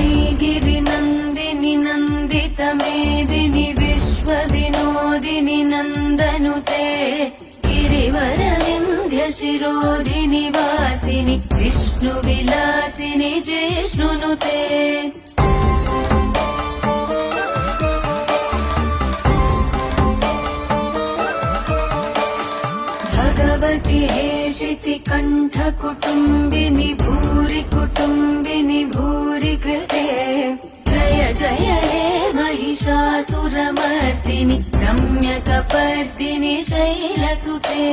ऐगिरिनन्दिनि नन्दितमेदिनि विश्वविनोदिनि नन्दनुते गिरिवरविन्ध्यशिरोधिनि वासिनि विष्णुविलासिनि जिष्णुनुते भगवति हेशिति कण्ठकुटुम्बिनि भूरि कुटुम्बिनि भूरि कृते जय जय हे महिषासुरमर्दिनि रम्यकपर्दिनि शैलसुते।